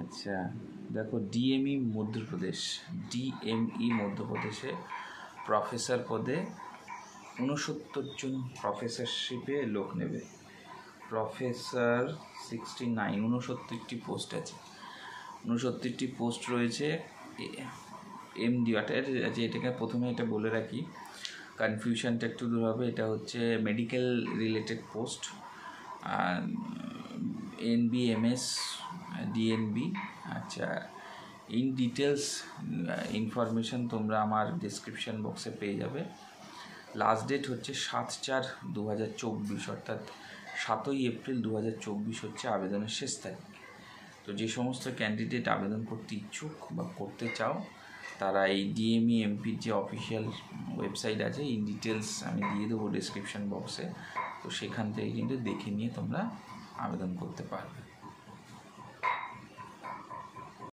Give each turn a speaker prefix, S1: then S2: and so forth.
S1: আচ্ছা দেখো, ডিএমই মধ্যপ্রদেশে প্রফেসর পদে 69 জন প্রফেসরশিপে লোক নেবে। প্রফেসর 69, 69টি পোস্ট আছে, 69টি পোস্ট রয়েছে। এমডি এটাকে প্রথমে এটা বলে রাখি, কনফিউশনটা একটু দূর হবে। এটা হচ্ছে মেডিকেল রিলেটেড পোস্ট, এনবিএমএস, ডিএনবি। আচ্ছা, ইন ডিটেলস ইনফরমেশান তোমরা আমার ডিসক্রিপশান বক্সে পেয়ে যাবে। লাস্ট ডেট হচ্ছে 7/4/2024, অর্থাৎ 7ই এপ্রিল 2024 হচ্ছে আবেদনের শেষ তারিখ। তো যে সমস্ত ক্যান্ডিডেট আবেদন করতে ইচ্ছুক বা করতে চাও তারা এই ডিএমই এমপির যে অফিসিয়াল ওয়েবসাইট আছে, ইন ডিটেলস আমি দিয়ে দেবো ডিসক্রিপশান বক্সে, তো সেখান থেকে কিন্তু দেখে নিয়ে তোমরা আবেদন করতে পারবে।